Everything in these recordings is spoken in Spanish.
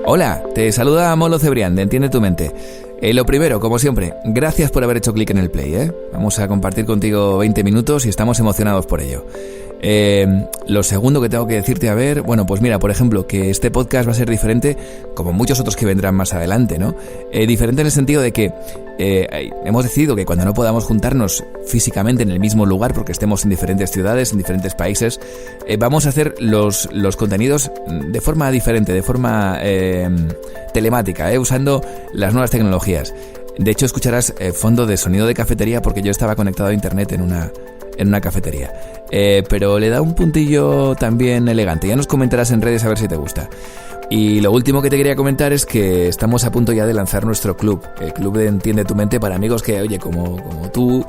Hola, te saluda Molo Cebrián de Entiende tu Mente. Lo primero, como siempre, gracias por haber hecho clic en el play, Vamos a compartir contigo 20 minutos y estamos emocionados por ello. Lo segundo que tengo que decirte, pues mira, por ejemplo, que este podcast va a ser diferente, como muchos otros que vendrán más adelante, ¿no? Diferente en el sentido de que hemos decidido que cuando no podamos juntarnos físicamente en el mismo lugar, porque estemos en diferentes ciudades, en diferentes países, vamos a hacer los contenidos de forma diferente, de forma telemática, usando las nuevas tecnologías. De hecho, escucharás fondo de sonido de cafetería porque yo estaba conectado a internet en una cafetería, pero le da un puntillo también elegante. Ya nos comentarás en redes a ver si te gusta. Y lo último que te quería comentar es que estamos a punto ya de lanzar nuestro club, el club de Entiende tu Mente, para amigos que, oye, como tú,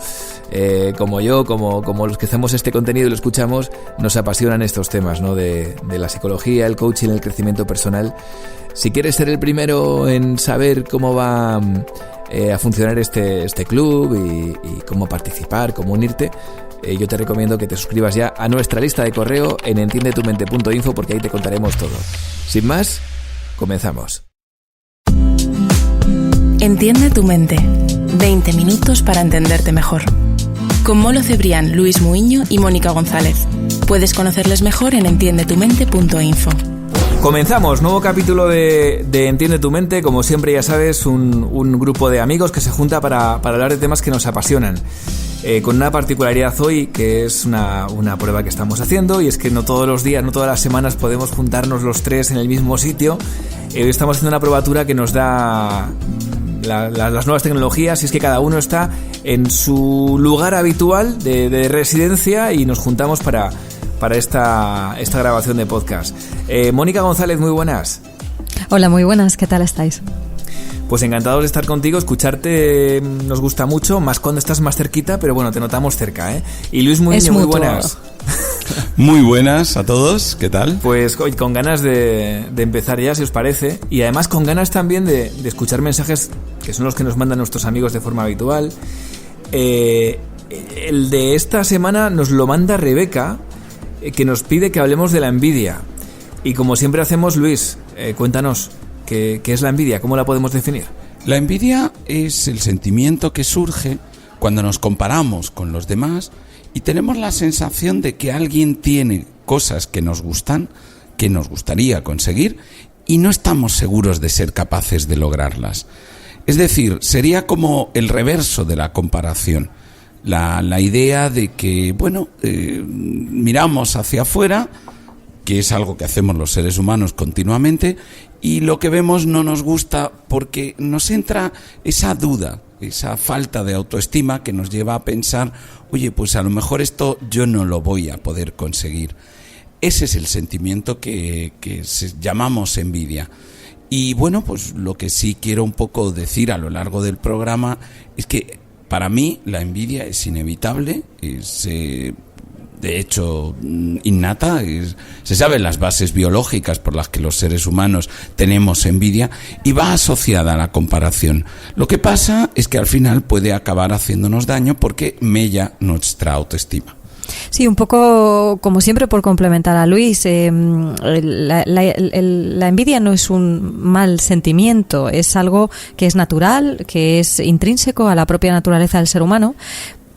como yo, como los que hacemos este contenido y lo escuchamos, nos apasionan estos temas, ¿no? De la psicología, el coaching, el crecimiento personal. Si quieres ser el primero en saber cómo va a funcionar este club y cómo participar, cómo unirte, yo te recomiendo que te suscribas ya a nuestra lista de correo en entiendetumente.info, porque ahí te contaremos todo. Sin más, comenzamos. Entiende tu mente. 20 minutos para entenderte mejor. Con Molo Cebrián, Luis Muiño y Mónica González. Puedes conocerles mejor en entiendetumente.info. Comenzamos, nuevo capítulo de Entiende tu Mente. Como siempre, ya sabes, un grupo de amigos que se junta para hablar de temas que nos apasionan. Con una particularidad hoy, que es una prueba que estamos haciendo, y es que no todos los días, no todas las semanas podemos juntarnos los tres en el mismo sitio. Hoy estamos haciendo una probatura que nos da las nuevas tecnologías, y es que cada uno está en su lugar habitual de residencia y nos juntamos para esta grabación de podcast. Mónica González, muy buenas. Hola, muy buenas, ¿qué tal estáis? Pues encantados de estar contigo, escucharte nos gusta mucho, más cuando estás más cerquita, pero bueno, te notamos cerca, Y Luis Muiño, muy buenas. Muy buenas a todos, ¿qué tal? Pues hoy con ganas de empezar ya, si os parece, y además con ganas también de escuchar mensajes que son los que nos mandan nuestros amigos de forma habitual. El de esta semana nos lo manda Rebeca, que nos pide que hablemos de la envidia. Y como siempre hacemos, Luis, cuéntanos, ¿qué es la envidia? ¿Cómo la podemos definir? La envidia es el sentimiento que surge cuando nos comparamos con los demás y tenemos la sensación de que alguien tiene cosas que nos gustan, que nos gustaría conseguir, y no estamos seguros de ser capaces de lograrlas. Es decir, sería como el reverso de la comparación. La idea de que, miramos hacia afuera, que es algo que hacemos los seres humanos continuamente, y lo que vemos no nos gusta porque nos entra esa duda, esa falta de autoestima que nos lleva a pensar, oye, pues a lo mejor esto yo no lo voy a poder conseguir. Ese es el sentimiento que llamamos envidia. Y bueno, pues lo que sí quiero un poco decir a lo largo del programa es que para mí la envidia es inevitable, es de hecho innata, se saben las bases biológicas por las que los seres humanos tenemos envidia y va asociada a la comparación. Lo que pasa es que al final puede acabar haciéndonos daño porque mella nuestra autoestima. Sí, un poco como siempre por complementar a Luis, la envidia no es un mal sentimiento, es algo que es natural, que es intrínseco a la propia naturaleza del ser humano.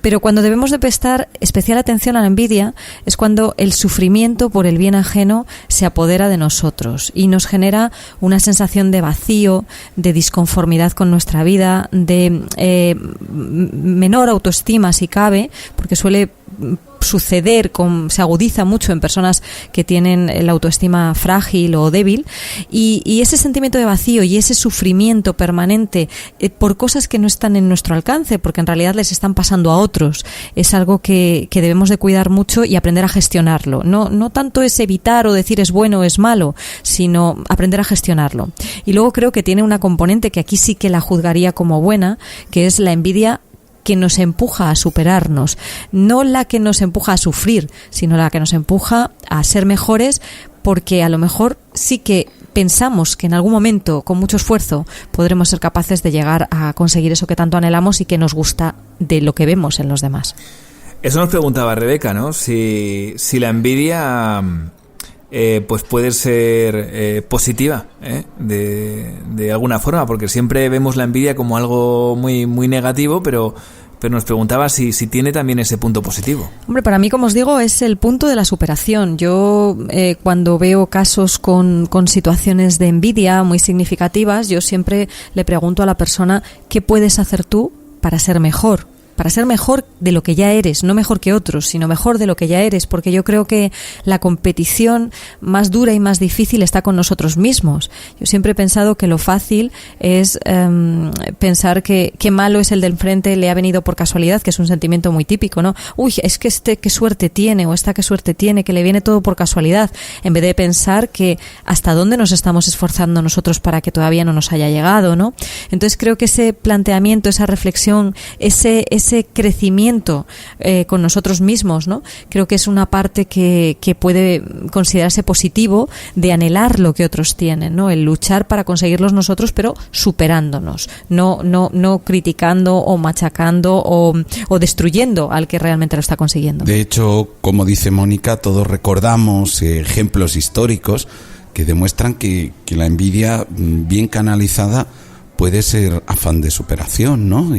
Pero cuando debemos de prestar especial atención a la envidia es cuando el sufrimiento por el bien ajeno se apodera de nosotros y nos genera una sensación de vacío, de disconformidad con nuestra vida, de menor autoestima si cabe, porque suele suceder, se agudiza mucho en personas que tienen la autoestima frágil o débil, y ese sentimiento de vacío y ese sufrimiento permanente por cosas que no están en nuestro alcance, porque en realidad les están pasando a otros, es algo que debemos de cuidar mucho y aprender a gestionarlo. No tanto es evitar o decir es bueno o es malo, sino aprender a gestionarlo. Y luego creo que tiene una componente que aquí sí que la juzgaría como buena, que es la envidia que nos empuja a superarnos, no la que nos empuja a sufrir, sino la que nos empuja a ser mejores, porque a lo mejor sí que pensamos que en algún momento, con mucho esfuerzo, podremos ser capaces de llegar a conseguir eso que tanto anhelamos y que nos gusta de lo que vemos en los demás. Eso nos preguntaba Rebeca, ¿no? Si la envidia pues puede ser positiva, de alguna forma, porque siempre vemos la envidia como algo muy, muy negativo, pero nos preguntaba si tiene también ese punto positivo. Hombre, para mí, como os digo, es el punto de la superación. Yo, cuando veo casos con situaciones de envidia muy significativas, yo siempre le pregunto a la persona, ¿qué puedes hacer tú para ser mejor? Para ser mejor de lo que ya eres, no mejor que otros, sino mejor de lo que ya eres, porque yo creo que la competición más dura y más difícil está con nosotros mismos. Yo siempre he pensado que lo fácil es pensar que qué malo es el del enfrente, le ha venido por casualidad, que es un sentimiento muy típico, ¿no? Uy, es que qué suerte tiene, o esta qué suerte tiene, que le viene todo por casualidad, en vez de pensar que hasta dónde nos estamos esforzando nosotros para que todavía no nos haya llegado, ¿no? Entonces creo que ese planteamiento, esa reflexión, ese crecimiento con nosotros mismos, ¿no? Creo que es una parte que puede considerarse positivo de anhelar lo que otros tienen, ¿no? El luchar para conseguirlos nosotros, pero superándonos, no criticando o machacando o destruyendo al que realmente lo está consiguiendo. De hecho, como dice Mónica, todos recordamos ejemplos históricos que demuestran que la envidia bien canalizada puede ser afán de superación, ¿no?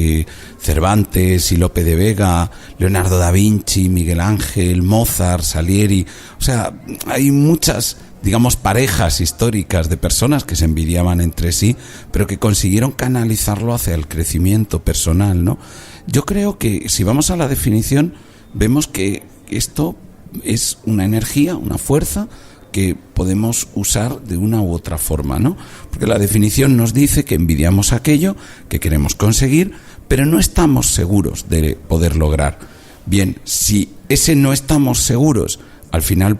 Cervantes y Lope de Vega, Leonardo da Vinci, Miguel Ángel, Mozart, Salieri. O sea, hay muchas, digamos, parejas históricas de personas que se envidiaban entre sí, pero que consiguieron canalizarlo hacia el crecimiento personal, ¿no? Yo creo que si vamos a la definición, vemos que esto es una energía, una fuerza que podemos usar de una u otra forma, ¿no? Porque la definición nos dice que envidiamos aquello que queremos conseguir, pero no estamos seguros de poder lograr. Bien, si ese no estamos seguros, al final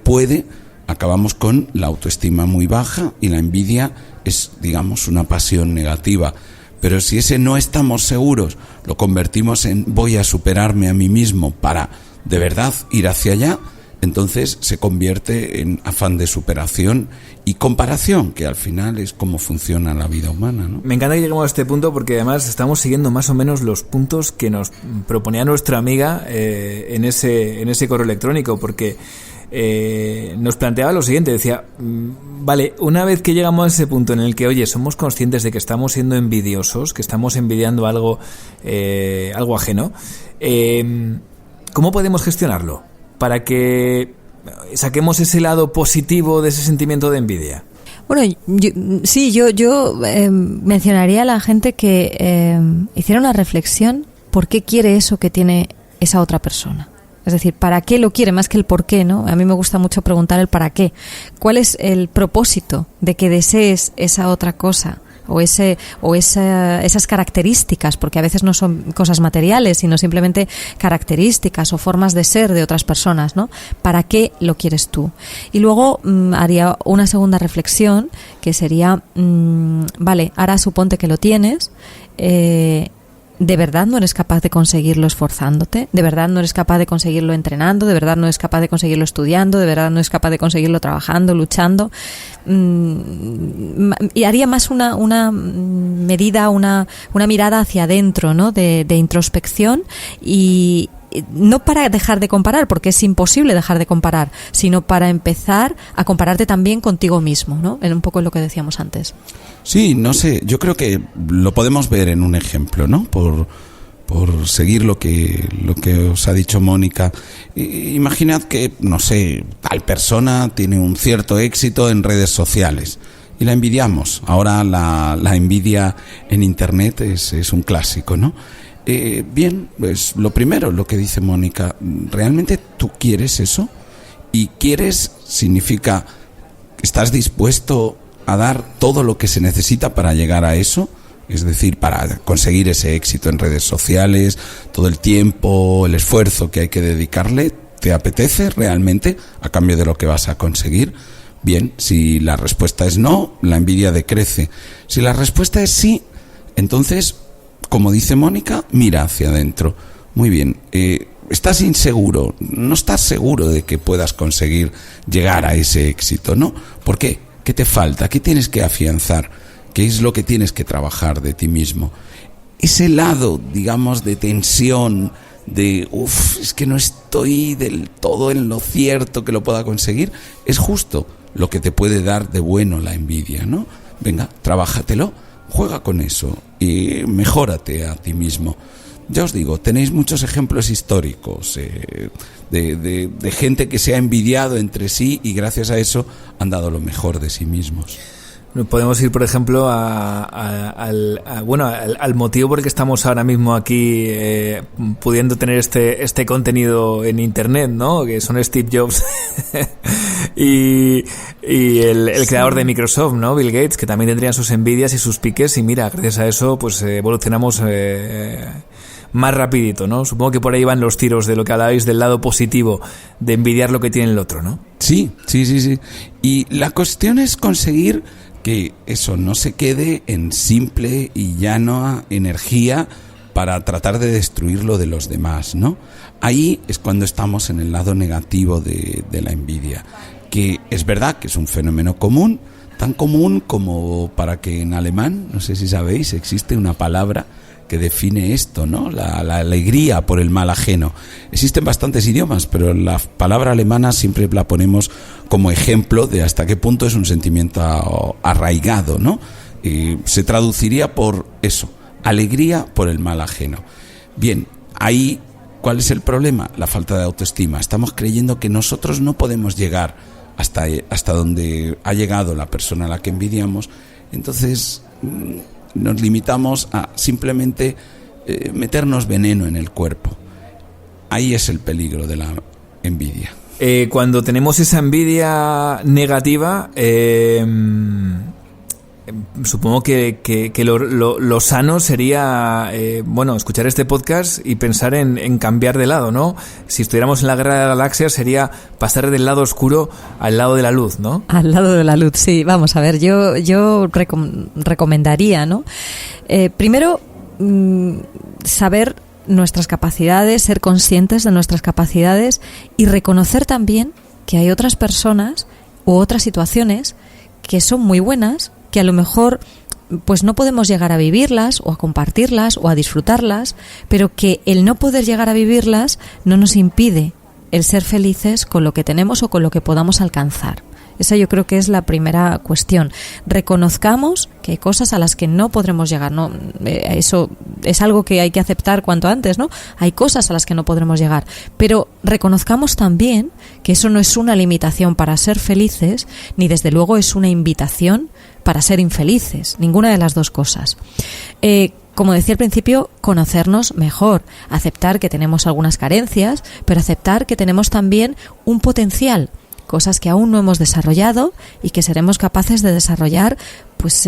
acabamos con la autoestima muy baja y la envidia es, digamos, una pasión negativa. Pero si ese no estamos seguros lo convertimos en voy a superarme a mí mismo para de verdad ir hacia allá, entonces se convierte en afán de superación y comparación, que al final es cómo funciona la vida humana, ¿no? Me encanta que lleguemos a este punto porque además estamos siguiendo más o menos los puntos que nos proponía nuestra amiga en ese correo electrónico, porque nos planteaba lo siguiente, decía, vale, una vez que llegamos a ese punto en el que, oye, somos conscientes de que estamos siendo envidiosos, que estamos envidiando algo ajeno, ¿cómo podemos gestionarlo para que saquemos ese lado positivo de ese sentimiento de envidia? Bueno, yo mencionaría a la gente que hiciera una reflexión por qué quiere eso que tiene esa otra persona. Es decir, ¿para qué lo quiere? Más que el por qué, ¿no? A mí me gusta mucho preguntar el para qué. ¿Cuál es el propósito de que desees esa otra cosa? Esas características, porque a veces no son cosas materiales, sino simplemente características o formas de ser de otras personas, ¿no? ¿Para qué lo quieres tú? Y luego haría una segunda reflexión que sería, vale, ahora suponte que lo tienes, ¿de verdad no eres capaz de conseguirlo esforzándote? ¿De verdad no eres capaz de conseguirlo entrenando? ¿De verdad no eres capaz de conseguirlo estudiando? ¿De verdad no eres capaz de conseguirlo trabajando, luchando? Y haría más una medida, una mirada hacia adentro, ¿no? De introspección, y no para dejar de comparar, porque es imposible dejar de comparar, sino para empezar a compararte también contigo mismo, ¿no? En un poco lo que decíamos antes. Sí, no sé, yo creo que lo podemos ver en un ejemplo, ¿no? Por seguir lo que os ha dicho Mónica. Imaginad que, no sé, tal persona tiene un cierto éxito en redes sociales y la envidiamos. Ahora la envidia en Internet es un clásico, ¿no? Bien, pues lo primero, lo que dice Mónica, ¿realmente tú quieres eso? Y quieres significa, ¿estás dispuesto a dar todo lo que se necesita para llegar a eso? Es decir, para conseguir ese éxito en redes sociales, todo el tiempo, el esfuerzo que hay que dedicarle, ¿te apetece realmente a cambio de lo que vas a conseguir? Bien, si la respuesta es no, la envidia decrece. Si la respuesta es sí, entonces, como dice Mónica, mira hacia adentro. Muy bien, estás inseguro, no estás seguro de que puedas conseguir llegar a ese éxito, ¿no? ¿Por qué? ¿Qué te falta? ¿Qué tienes que afianzar? ¿Qué es lo que tienes que trabajar de ti mismo? Ese lado, digamos, de tensión, de es que no estoy del todo en lo cierto que lo pueda conseguir, es justo lo que te puede dar de bueno la envidia, ¿no? Venga, trabájatelo, juega con eso y mejórate a ti mismo. Ya os digo, tenéis muchos ejemplos históricos de gente que se ha envidiado entre sí y gracias a eso han dado lo mejor de sí mismos. Podemos ir, por ejemplo, al motivo por el que estamos ahora mismo aquí pudiendo tener este contenido en Internet, ¿no? Que son Steve Jobs y el creador de Microsoft, ¿no? Bill Gates, que también tendrían sus envidias y sus piques, y mira, gracias a eso pues evolucionamos más rapidito, ¿no? Supongo que por ahí van los tiros de lo que hablabais del lado positivo, de envidiar lo que tiene el otro, ¿no? Sí. Y la cuestión es conseguir que eso no se quede en simple y llana energía para tratar de destruir lo de los demás, ¿no? Ahí es cuando estamos en el lado negativo de la envidia, que es verdad que es un fenómeno común, tan común como para que en alemán, no sé si sabéis, existe una palabra que define esto, ¿no? La alegría por el mal ajeno. Existen bastantes idiomas, pero la palabra alemana siempre la ponemos como ejemplo de hasta qué punto es un sentimiento arraigado, ¿no? Se traduciría por eso, alegría por el mal ajeno. Bien, ahí, ¿cuál es el problema? La falta de autoestima. Estamos creyendo que nosotros no podemos llegar hasta donde ha llegado la persona a la que envidiamos, entonces nos limitamos a simplemente meternos veneno en el cuerpo. Ahí es el peligro de la envidia. Cuando tenemos esa envidia negativa, supongo que lo sano sería escuchar este podcast y pensar en cambiar de lado, ¿no? Si estuviéramos en la Guerra de las Galaxias sería pasar del lado oscuro al lado de la luz, ¿no? Al lado de la luz, sí. Vamos a ver, yo recomendaría, ¿no? Primero, saber nuestras capacidades, ser conscientes de nuestras capacidades y reconocer también que hay otras personas u otras situaciones que son muy buenas, que a lo mejor pues no podemos llegar a vivirlas o a compartirlas o a disfrutarlas, pero que el no poder llegar a vivirlas no nos impide el ser felices con lo que tenemos o con lo que podamos alcanzar. Esa yo creo que es la primera cuestión. Reconozcamos que hay cosas a las que no podremos llegar, ¿no? Eso es algo que hay que aceptar cuanto antes, ¿no? Hay cosas a las que no podremos llegar, pero reconozcamos también que eso no es una limitación para ser felices, ni desde luego es una invitación para ser infelices, ninguna de las dos cosas. Como decía al principio, conocernos mejor, aceptar que tenemos algunas carencias, pero aceptar que tenemos también un potencial, cosas que aún no hemos desarrollado y que seremos capaces de desarrollar pues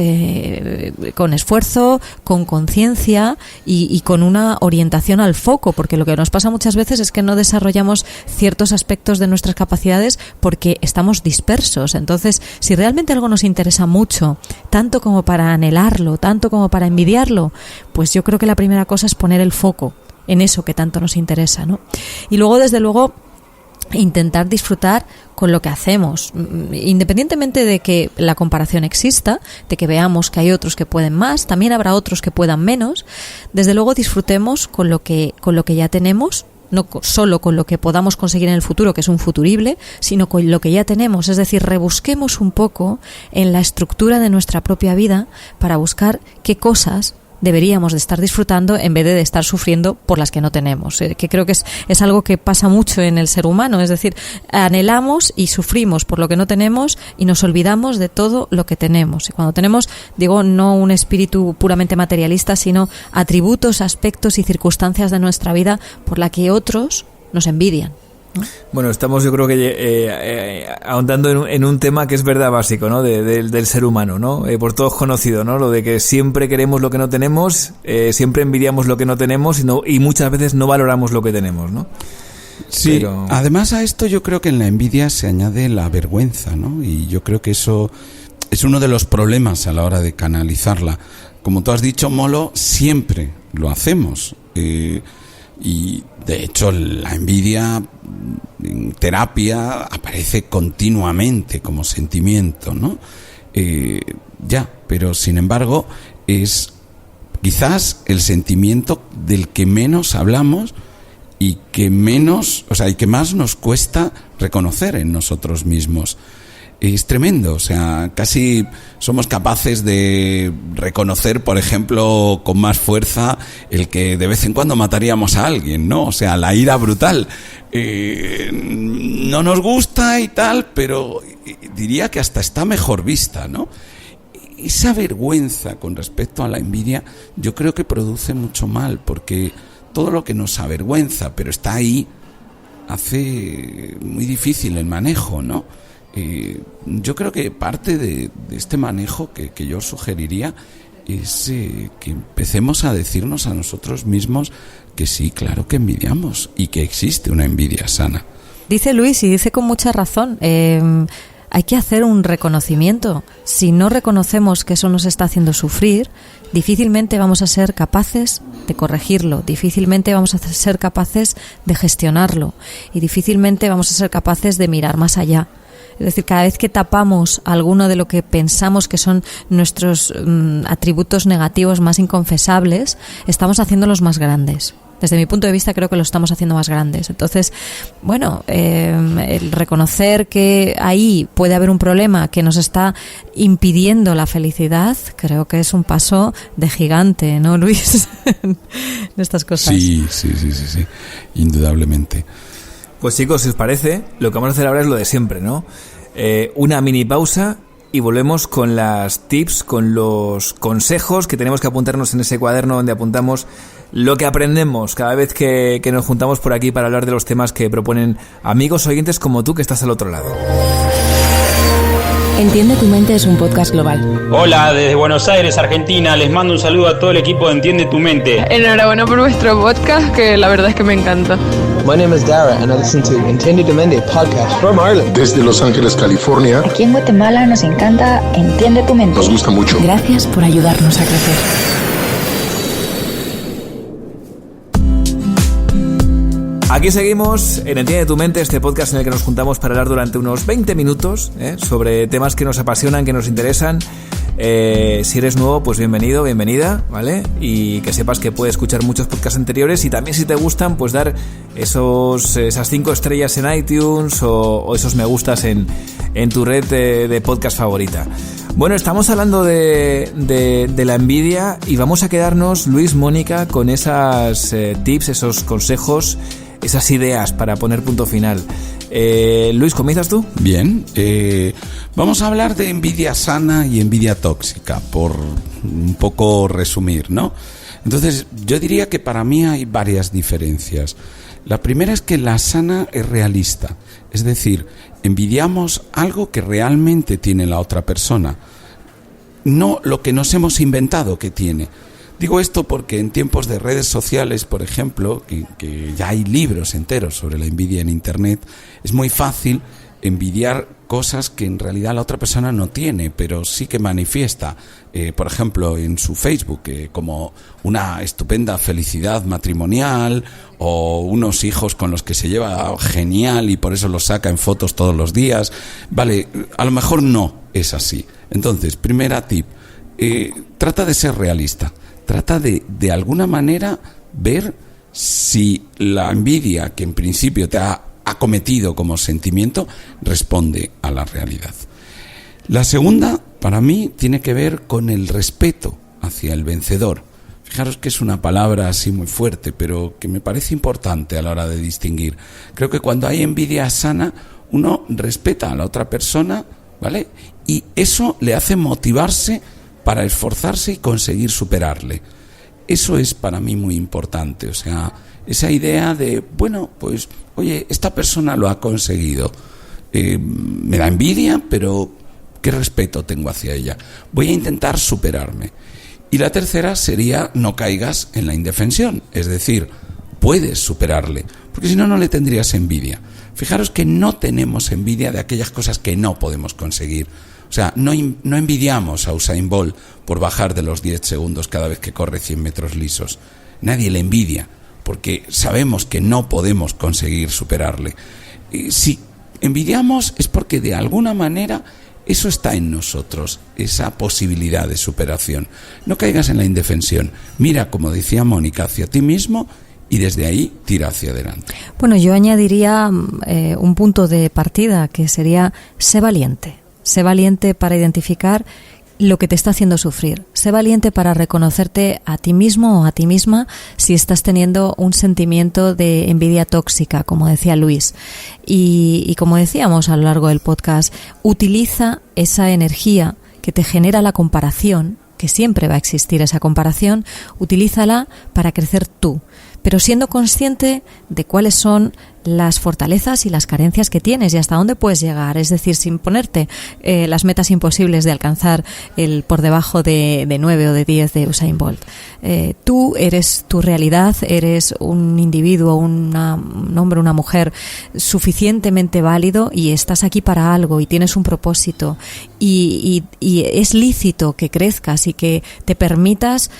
con esfuerzo, con conciencia y con una orientación al foco, porque lo que nos pasa muchas veces es que no desarrollamos ciertos aspectos de nuestras capacidades porque estamos dispersos. Entonces, si realmente algo nos interesa mucho, tanto como para anhelarlo, tanto como para envidiarlo, pues yo creo que la primera cosa es poner el foco en eso que tanto nos interesa, ¿no? Y luego, desde luego, intentar disfrutar con lo que hacemos, independientemente de que la comparación exista, de que veamos que hay otros que pueden más, también habrá otros que puedan menos. Desde luego disfrutemos con lo que ya tenemos, no solo con lo que podamos conseguir en el futuro, que es un futurible, sino con lo que ya tenemos. Es decir, rebusquemos un poco en la estructura de nuestra propia vida para buscar qué cosas deberíamos de estar disfrutando en vez de estar sufriendo por las que no tenemos, que creo que es algo que pasa mucho en el ser humano. Es decir, anhelamos y sufrimos por lo que no tenemos y nos olvidamos de todo lo que tenemos. Y cuando tenemos, digo, no un espíritu puramente materialista, sino atributos, aspectos y circunstancias de nuestra vida por la que otros nos envidian. Bueno, estamos yo creo que ahondando en un tema que es verdad básico, ¿no? Del ser humano, ¿no? Por todos conocido, ¿no? Lo de que siempre queremos lo que no tenemos, siempre envidiamos lo que no tenemos y muchas veces no valoramos lo que tenemos, ¿no? Sí, pero además a esto yo creo que en la envidia se añade la vergüenza, ¿no? Y yo creo que eso es uno de los problemas a la hora de canalizarla. Como tú has dicho, Molo, siempre lo hacemos. Y de hecho la envidia en terapia aparece continuamente como sentimiento, ¿no? Pero sin embargo es quizás el sentimiento del que menos hablamos y que más nos cuesta reconocer en nosotros mismos. es tremendo. O sea, casi somos capaces de reconocer, por ejemplo, con más fuerza el que de vez en cuando mataríamos a alguien, ¿no? O sea, la ira brutal. No nos gusta y tal, pero diría que hasta está mejor vista, ¿no? Esa vergüenza con respecto a la envidia yo creo que produce mucho mal, porque todo lo que nos avergüenza, pero está ahí, hace muy difícil el manejo, ¿no? Yo creo que parte de este manejo que yo sugeriría es que empecemos a decirnos a nosotros mismos que sí, claro que envidiamos y que existe una envidia sana. Dice Luis, y dice con mucha razón, hay que hacer un reconocimiento. Si no reconocemos que eso nos está haciendo sufrir, difícilmente vamos a ser capaces de corregirlo, difícilmente vamos a ser capaces de gestionarlo y difícilmente vamos a ser capaces de mirar más allá. Es decir, cada vez que tapamos alguno de lo que pensamos que son nuestros atributos negativos más inconfesables, estamos haciéndolos más grandes. Desde mi punto de vista creo que lo estamos haciendo más grandes. Entonces, bueno, el reconocer que ahí puede haber un problema que nos está impidiendo la felicidad, creo que es un paso de gigante, ¿no, Luis? En estas cosas. Sí, indudablemente. Pues chicos, si os parece, lo que vamos a hacer ahora es lo de siempre, ¿no? Una mini pausa y volvemos con las tips, con los consejos que tenemos que apuntarnos en ese cuaderno donde apuntamos lo que aprendemos cada vez que nos juntamos por aquí para hablar de los temas que proponen amigos oyentes como tú que estás al otro lado. Entiende tu mente es un podcast global. Hola, desde Buenos Aires, Argentina. Les mando un saludo a todo el equipo de Entiende tu mente. Enhorabuena por vuestro podcast, que la verdad es que me encanta. My name is Dara and I listen to Entiende tu mente podcast from Ireland. Desde Los Ángeles, California. Aquí en Guatemala nos encanta Entiende tu mente. Nos gusta mucho. Gracias por ayudarnos a crecer. Aquí seguimos en Entiende tu mente, este podcast en el que nos juntamos para hablar durante unos 20 minutos sobre temas que nos apasionan, que nos interesan. Si eres nuevo, pues bienvenido, bienvenida, ¿vale? Y que sepas que puedes escuchar muchos podcasts anteriores y también si te gustan, pues dar esas 5 estrellas en iTunes o esos me gustas en tu red de podcast favorita. Bueno, estamos hablando de la envidia y vamos a quedarnos, Luis, Mónica, con esas tips, esos consejos, esas ideas para poner punto final. Luis, ¿comienzas tú? Bien, vamos a hablar de envidia sana y envidia tóxica, por un poco resumir, ¿no? Entonces, yo diría que para mí hay varias diferencias. La primera es que la sana es realista, es decir, envidiamos algo que realmente tiene la otra persona, no lo que nos hemos inventado que tiene. Digo esto porque en tiempos de redes sociales, por ejemplo, que ya hay libros enteros sobre la envidia en Internet, es muy fácil envidiar cosas que en realidad la otra persona no tiene, pero sí que manifiesta, por ejemplo, en su Facebook, como una estupenda felicidad matrimonial o unos hijos con los que se lleva genial y por eso los saca en fotos todos los días. Vale, a lo mejor no es así. Entonces, primera tip, trata de ser realista. Trata de alguna manera ver si la envidia que en principio te ha acometido como sentimiento responde a la realidad. La segunda, para mí, tiene que ver con el respeto hacia el vencedor. Fijaros que es una palabra así muy fuerte, pero que me parece importante a la hora de distinguir. Creo que cuando hay envidia sana, uno respeta a la otra persona, ¿vale? Y eso le hace motivarse para esforzarse y conseguir superarle. Eso es para mí muy importante, o sea, esa idea de, bueno, pues, oye, esta persona lo ha conseguido, me da envidia, pero ¿qué respeto tengo hacia ella? Voy a intentar superarme. Y la tercera sería, no caigas en la indefensión, es decir, puedes superarle, porque si no, no le tendrías envidia. Fijaros que no tenemos envidia de aquellas cosas que no podemos conseguir. O sea, no envidiamos a Usain Bolt por bajar de los 10 segundos cada vez que corre 100 metros lisos. Nadie le envidia, porque sabemos que no podemos conseguir superarle. Si envidiamos es porque de alguna manera eso está en nosotros, esa posibilidad de superación. No caigas en la indefensión. Mira, como decía Mónica, hacia ti mismo y desde ahí tira hacia adelante. Bueno, yo añadiría un punto de partida que sería: sé valiente. Sé valiente para identificar lo que te está haciendo sufrir. Sé valiente para reconocerte a ti mismo o a ti misma si estás teniendo un sentimiento de envidia tóxica, como decía Luis. Y como decíamos a lo largo del podcast, utiliza esa energía que te genera la comparación, que siempre va a existir esa comparación, utilízala para crecer tú, pero siendo consciente de cuáles son las fortalezas y las carencias que tienes y hasta dónde puedes llegar, es decir, sin ponerte las metas imposibles de alcanzar el por debajo de 9 o de 10 de Usain Bolt. Tú eres tu realidad, eres un individuo, un hombre, una mujer suficientemente válido y estás aquí para algo y tienes un propósito y es lícito que crezcas y que te permitas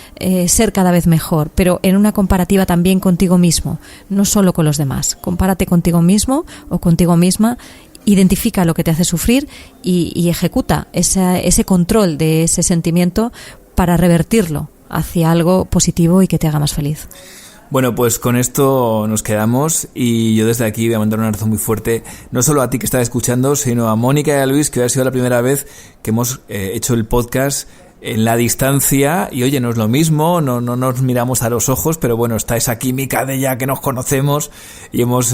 ser cada vez mejor, pero en una comparativa también contigo mismo, no solo con los demás. Compárate contigo mismo o contigo misma, identifica lo que te hace sufrir y ejecuta ese control de ese sentimiento para revertirlo hacia algo positivo y que te haga más feliz. Bueno, pues con esto nos quedamos y yo desde aquí voy a mandar un abrazo muy fuerte, no solo a ti que estás escuchando, sino a Mónica y a Luis, que hoy ha sido la primera vez que hemos hecho el podcast en la distancia y oye, no es lo mismo, no nos miramos a los ojos, pero bueno, está esa química de ya que nos conocemos y hemos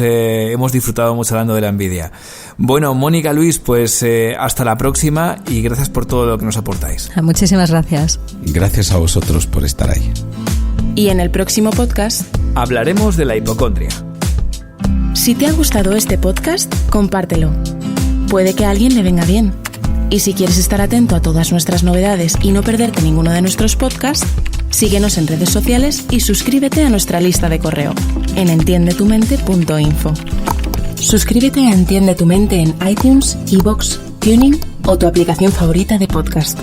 disfrutado mucho hablando de la envidia. Bueno, Mónica, Luis, pues hasta la próxima y gracias por todo lo que nos aportáis. Muchísimas gracias. Gracias a vosotros por estar ahí. Y en el próximo podcast hablaremos de la hipocondria. Si te ha gustado este podcast, compártelo. Puede que a alguien le venga bien. Y si quieres estar atento a todas nuestras novedades y no perderte ninguno de nuestros podcasts, síguenos en redes sociales y suscríbete a nuestra lista de correo en entiendetumente.info. Suscríbete a Entiende tu Mente en iTunes, iVoox, Tuning o tu aplicación favorita de podcast.